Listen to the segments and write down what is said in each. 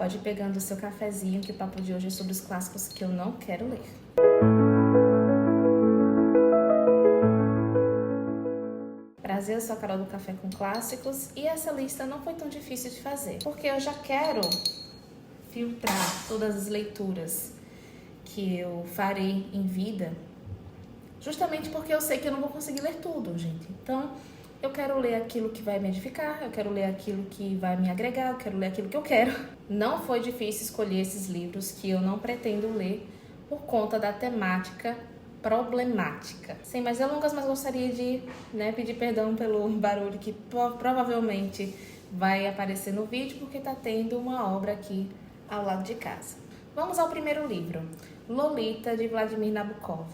Pode ir pegando o seu cafezinho, que o papo de hoje é sobre os clássicos que eu não quero ler. Prazer, eu sou a Carol do Café com Clássicos e essa lista não foi tão difícil de fazer, porque eu já quero filtrar todas as leituras que eu farei em vida, justamente porque eu sei que eu não vou conseguir ler tudo, gente. Então, eu quero ler aquilo que vai me edificar, eu quero ler aquilo que vai me agregar, eu quero ler aquilo que eu quero. Não foi difícil escolher esses livros que eu não pretendo ler por conta da temática problemática. Sem mais delongas, mas gostaria de pedir perdão pelo barulho que provavelmente vai aparecer no vídeo, porque tá tendo uma obra aqui ao lado de casa. Vamos ao primeiro livro, Lolita, de Vladimir Nabokov.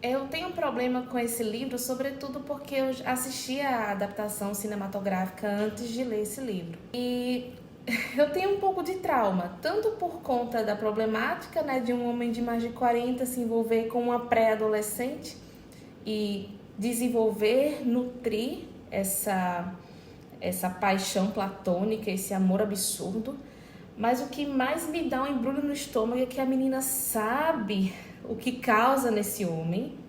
Eu tenho um problema com esse livro, sobretudo porque eu assisti a adaptação cinematográfica antes de ler esse livro. E eu tenho um pouco de trauma, tanto por conta da problemática, de um homem de mais de 40 se envolver com uma pré-adolescente e desenvolver, nutrir essa paixão platônica, esse amor absurdo. Mas o que mais me dá um embrulho no estômago é que a menina sabe o que causa nesse homem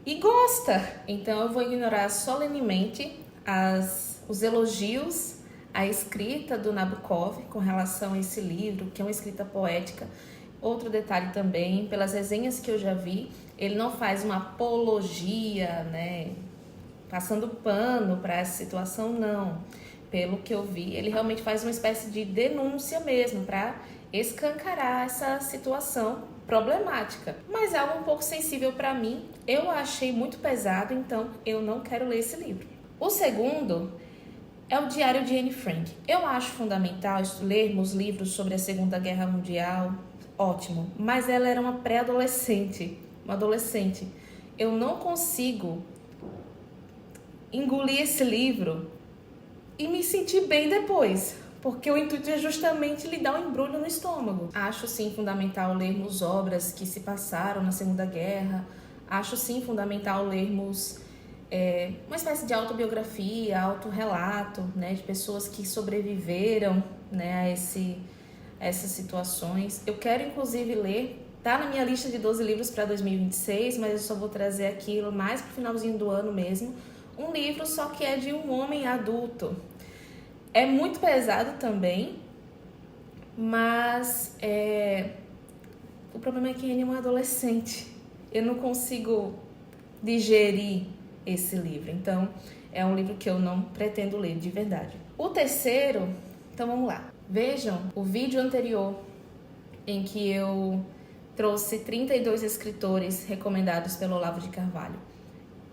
e gosta. Então eu vou ignorar solenemente os elogios à escrita do Nabokov com relação a esse livro, que é uma escrita poética. Outro detalhe também, pelas resenhas que eu já vi, ele não faz uma apologia, passando pano para essa situação, não. Pelo que eu vi, ele realmente faz uma espécie de denúncia mesmo, para escancarar essa situação problemática. Mas é algo um pouco sensível para mim, eu achei muito pesado, então eu não quero ler esse livro. O segundo é o Diário de Anne Frank. Eu acho fundamental lermos livros sobre a Segunda Guerra Mundial, ótimo, mas ela era uma pré-adolescente, uma adolescente. Eu não consigo engolir esse livro e me sentir bem depois, porque o intuito é justamente lhe dar um embrulho no estômago. Acho sim fundamental lermos obras que se passaram na Segunda Guerra, acho sim fundamental lermos uma espécie de autobiografia, autorrelato, de pessoas que sobreviveram a essas situações. Eu quero inclusive ler, tá na minha lista de 12 livros para 2026, mas eu só vou trazer aquilo mais pro finalzinho do ano mesmo, um livro só que é de um homem adulto. É muito pesado também, mas o problema é que ele é um adolescente. Eu não consigo digerir esse livro, então é um livro que eu não pretendo ler de verdade. O terceiro, então vamos lá. Vejam o vídeo anterior em que eu trouxe 32 escritores recomendados pelo Olavo de Carvalho.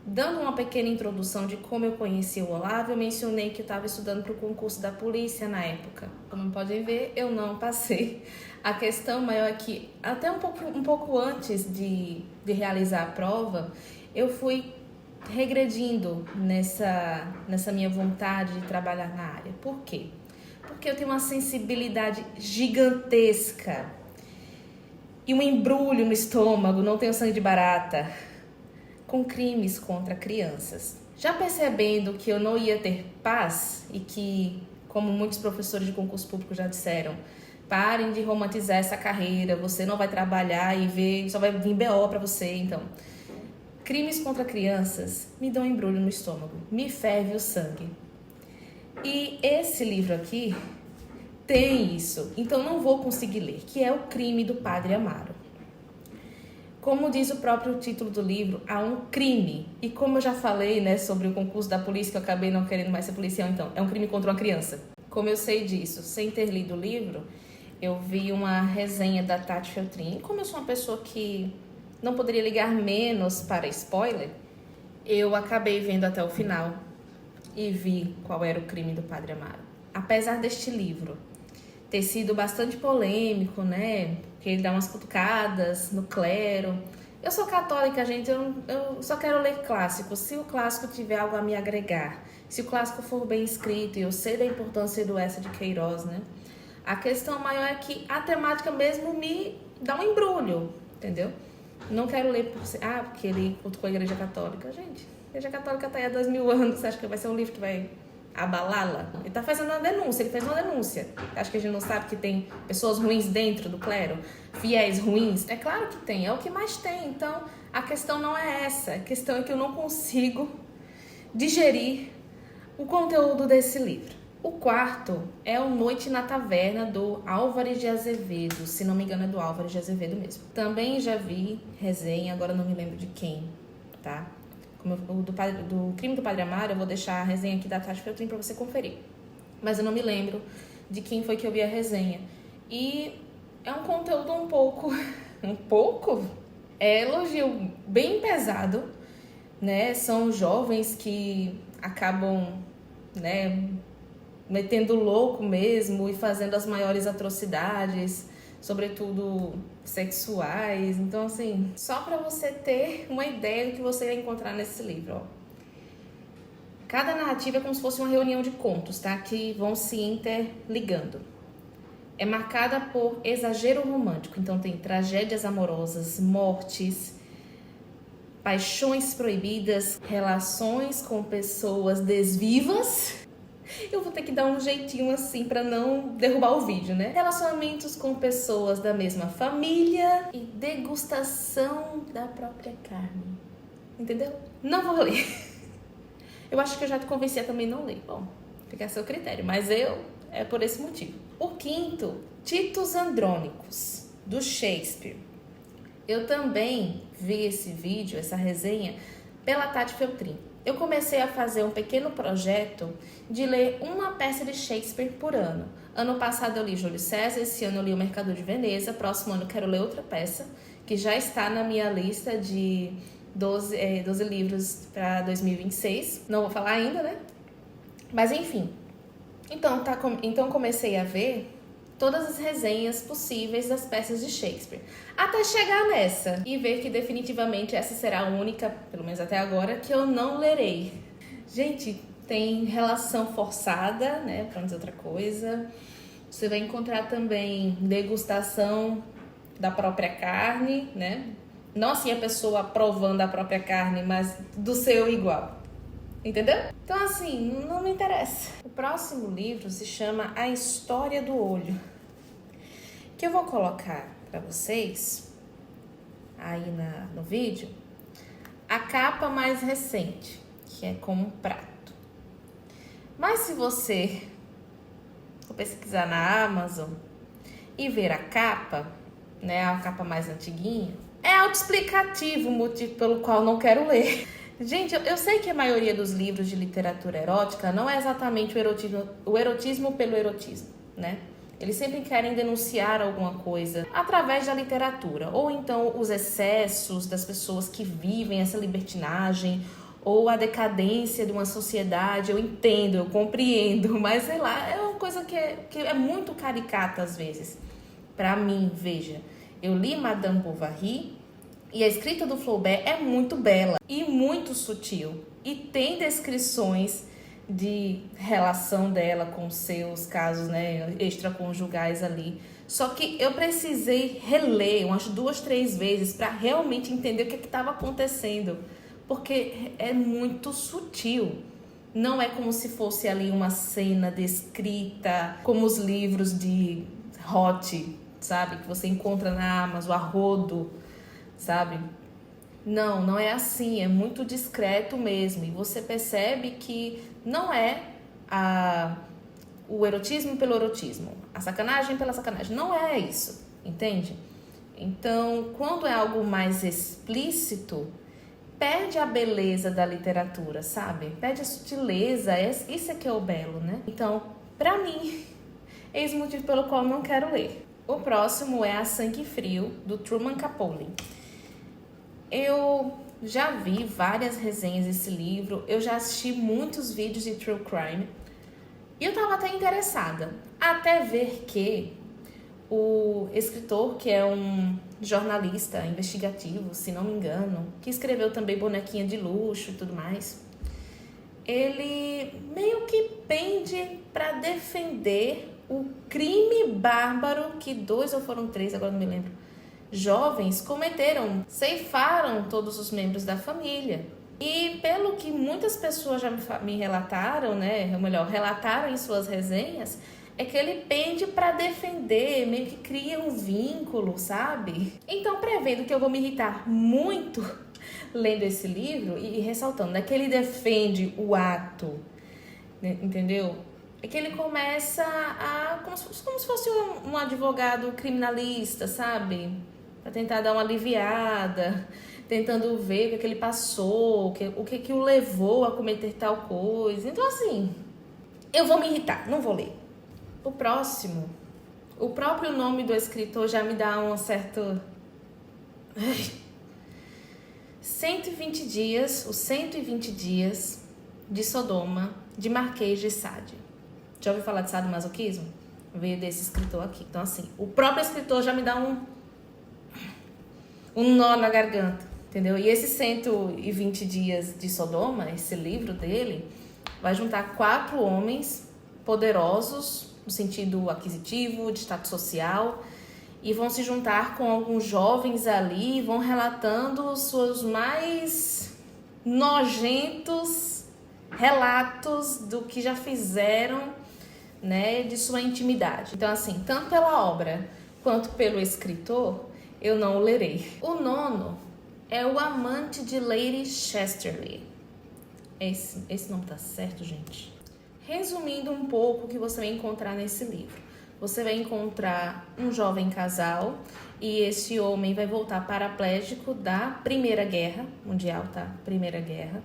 Dando uma pequena introdução de como eu conheci o Olavo, eu mencionei que eu estava estudando para o concurso da polícia na época. Como podem ver, eu não passei. A questão maior é que, até um pouco antes de realizar a prova, eu fui regredindo nessa minha vontade de trabalhar na área. Por quê? Porque eu tenho uma sensibilidade gigantesca e um embrulho no estômago, não tenho sangue de barata, com crimes contra crianças. Já percebendo que eu não ia ter paz e que, como muitos professores de concurso público já disseram, parem de romantizar essa carreira, você não vai trabalhar e só vai vir BO para você. Então, crimes contra crianças me dão um embrulho no estômago, me ferve o sangue. E esse livro aqui tem isso, então não vou conseguir ler, que é O Crime do Padre Amaro. Como diz o próprio título do livro, há um crime. E como eu já falei, sobre o concurso da polícia, que eu acabei não querendo mais ser policial, então, é um crime contra uma criança. Como eu sei disso, sem ter lido o livro, eu vi uma resenha da Tati Feltrin. Como eu sou uma pessoa que não poderia ligar menos para spoiler, eu acabei vendo até o final e vi qual era o crime do Padre Amaro. Apesar deste livro ter sido bastante polêmico, que ele dá umas cutucadas no clero. Eu sou católica, gente, eu só quero ler clássico. Se o clássico tiver algo a me agregar, se o clássico for bem escrito, e eu sei da importância do Eça de Queiroz, a questão maior é que a temática mesmo me dá um embrulho, entendeu? Não quero ler porque ele cutucou a Igreja Católica. Gente, a Igreja Católica tá aí há 2000 anos, você acha que vai ser um livro que vai a Balala. Ele tá fazendo uma denúncia, ele fez uma denúncia. Acho que a gente não sabe que tem pessoas ruins dentro do clero, fiéis ruins. É claro que tem, é o que mais tem. Então, a questão não é essa. A questão é que eu não consigo digerir o conteúdo desse livro. O quarto é o Noite na Taverna, do Álvares de Azevedo. Se não me engano, é do Álvares de Azevedo mesmo. Também já vi resenha, agora não me lembro de quem, tá? Como do Crime do Padre Amaro, eu vou deixar a resenha aqui da Tati Feltrin pra você conferir. Mas eu não me lembro de quem foi que eu vi a resenha. E é um conteúdo um pouco? É elogio bem pesado, né? São jovens que acabam, né, metendo louco mesmo e fazendo as maiores atrocidades, sobretudo sexuais. Então, assim, só para você ter uma ideia do que você vai encontrar nesse livro, ó. Cada narrativa é como se fosse uma reunião de contos, tá? Que vão se interligando. É marcada por exagero romântico. Então, tem tragédias amorosas, mortes, paixões proibidas, relações com pessoas desvivas. Eu vou ter que dar um jeitinho assim pra não derrubar o vídeo, né? Relacionamentos com pessoas da mesma família e degustação da própria carne. Entendeu? Não vou ler. Eu acho que eu já te convenci a também não ler. Bom, fica a seu critério, mas é por esse motivo. O quinto, Titos Andrônicos, do Shakespeare. Eu também vi esse vídeo, essa resenha, pela Tati Feltrin. Eu comecei a fazer um pequeno projeto de ler uma peça de Shakespeare por ano. Ano passado eu li Júlio César, esse ano eu li O Mercador de Veneza, próximo ano eu quero ler outra peça, que já está na minha lista de 12 livros para 2026. Não vou falar ainda, né? Mas enfim. Então comecei a ver todas as resenhas possíveis das peças de Shakespeare, até chegar nessa e ver que definitivamente essa será a única, pelo menos até agora, que eu não lerei. Gente, tem relação forçada, né, pra não dizer outra coisa. Você vai encontrar também degustação da própria carne, né? Não assim a pessoa provando a própria carne, mas do seu igual. Entendeu? Então, assim, não me interessa. O próximo livro se chama A História do Olho, que eu vou colocar para vocês aí no vídeo a capa mais recente, que é como um prato. Mas se você for pesquisar na Amazon e ver a capa, né, a capa mais antiguinha, é autoexplicativo o motivo pelo qual não quero ler. Gente, eu sei que a maioria dos livros de literatura erótica não é exatamente o erotismo pelo erotismo, né? Eles sempre querem denunciar alguma coisa através da literatura, ou então os excessos das pessoas que vivem essa libertinagem, ou a decadência de uma sociedade. Eu entendo, eu compreendo, mas sei lá, é uma coisa que é muito caricata às vezes. Pra mim, veja, eu li Madame Bovary e a escrita do Flaubert é muito bela e muito sutil. E tem descrições de relação dela com seus casos, né, extraconjugais ali. Só que eu precisei reler umas 2, 3 vezes para realmente entender o que estava acontecendo. Porque é muito sutil. Não é como se fosse ali uma cena descrita como os livros de Roth, sabe? Que você encontra na Amazon, a rodo, sabe? Não é assim, é muito discreto mesmo. E você percebe que não é o erotismo pelo erotismo, a sacanagem pela sacanagem. Não é isso, entende? Então, quando é algo mais explícito, perde a beleza da literatura, sabe? Perde a sutileza, isso é que é o belo, né? Então, pra mim, eis o motivo pelo qual eu não quero ler. O próximo é A Sangue Frio, do Truman Capote. Eu já vi várias resenhas desse livro, eu já assisti muitos vídeos de True Crime e eu tava até interessada, até ver que o escritor, que é um jornalista investigativo, se não me engano, que escreveu também Bonequinha de Luxo e tudo mais, ele meio que pende para defender o crime bárbaro que 2 ou foram 3, agora não me lembro, jovens cometeram, ceifaram todos os membros da família. E pelo que muitas pessoas já me relataram, né, ou melhor, relataram em suas resenhas, é que ele pende para defender, meio que cria um vínculo, sabe? Então, prevendo que eu vou me irritar muito lendo esse livro e ressaltando, né, que ele defende o ato, né, entendeu? É que ele começa como se fosse um advogado criminalista, sabe? Pra tentar dar uma aliviada, tentando ver o que ele passou, o que o levou a cometer tal coisa. Então, assim, eu vou me irritar, não vou ler. O próximo, o próprio nome do escritor já me dá um certo... 120 dias, os 120 dias de Sodoma, de Marquês de Sade. Já ouviu falar de sadomasoquismo? Veio desse escritor aqui. Então, assim, o próprio escritor já me dá um nó na garganta, entendeu? E esses 120 dias de Sodoma, esse livro dele, vai juntar 4 homens poderosos, no sentido aquisitivo, de status social, e vão se juntar com alguns jovens ali, vão relatando os seus mais nojentos relatos do que já fizeram, né, de sua intimidade. Então, assim, tanto pela obra quanto pelo escritor, eu não o lerei. O 9 é O Amante de Lady Chesterley. Esse nome tá certo, gente? Resumindo um pouco o que você vai encontrar nesse livro. Você vai encontrar um jovem casal e esse homem vai voltar paraplégico da Primeira Guerra Mundial, tá? Primeira Guerra.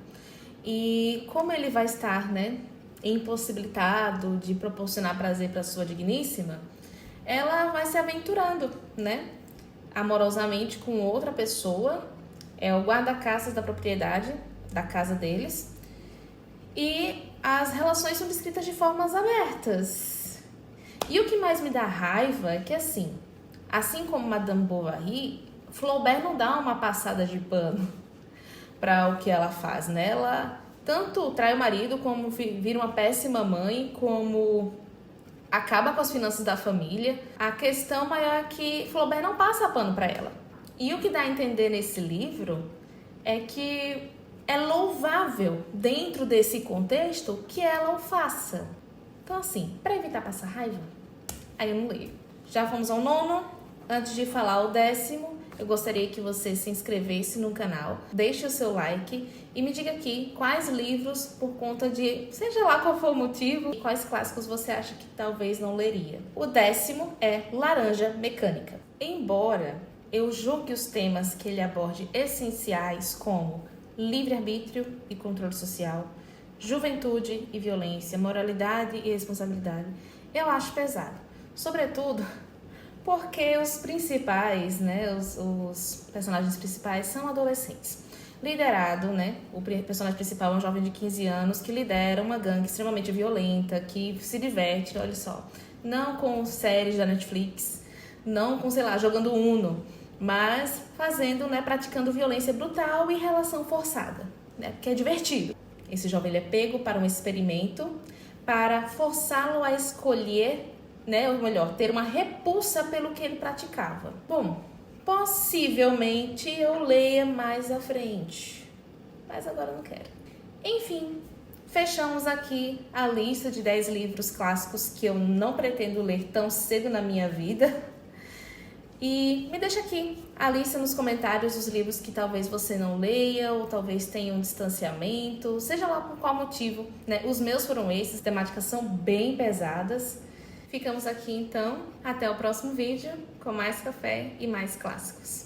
E como ele vai estar, né, impossibilitado de proporcionar prazer para sua digníssima, ela vai se aventurando, né, amorosamente com outra pessoa, é o guarda-caças da propriedade, da casa deles, e as relações são descritas de formas abertas. E o que mais me dá raiva é que, assim como Madame Bovary, Flaubert não dá uma passada de pano para o que ela faz, né? Ela tanto trai o marido, como vira uma péssima mãe, como acaba com as finanças da família. A questão maior é que Flaubert não passa pano para ela. E o que dá a entender nesse livro é que é louvável, dentro desse contexto, que ela o faça. Então, assim, para evitar passar raiva, aí eu não leio. Já fomos ao 9. Antes de falar o 10º, eu gostaria que você se inscrevesse no canal, deixe o seu like e me diga aqui quais livros, por conta de, seja lá qual for o motivo, e quais clássicos você acha que talvez não leria. O 10º é Laranja Mecânica. Embora eu julgue os temas que ele aborde essenciais como livre-arbítrio e controle social, juventude e violência, moralidade e responsabilidade, eu acho pesado. Sobretudo porque os principais, né, os personagens principais são adolescentes. Liderado, né, o personagem principal é um jovem de 15 anos que lidera uma gangue extremamente violenta, que se diverte, olha só, não com séries da Netflix, não com, sei lá, jogando Uno, mas fazendo, né, praticando violência brutal e relação forçada, né, porque é divertido. Esse jovem ele é pego para um experimento para forçá-lo a escolher, né, ou melhor, ter uma repulsa pelo que ele praticava. Bom, possivelmente eu leia mais à frente, mas agora eu não quero. Enfim, fechamos aqui a lista de 10 livros clássicos que eu não pretendo ler tão cedo na minha vida. E me deixa aqui a lista nos comentários dos livros que talvez você não leia ou talvez tenha um distanciamento, seja lá por qual motivo, né? Os meus foram esses, temáticas são bem pesadas. Ficamos aqui então, até o próximo vídeo com mais café e mais clássicos.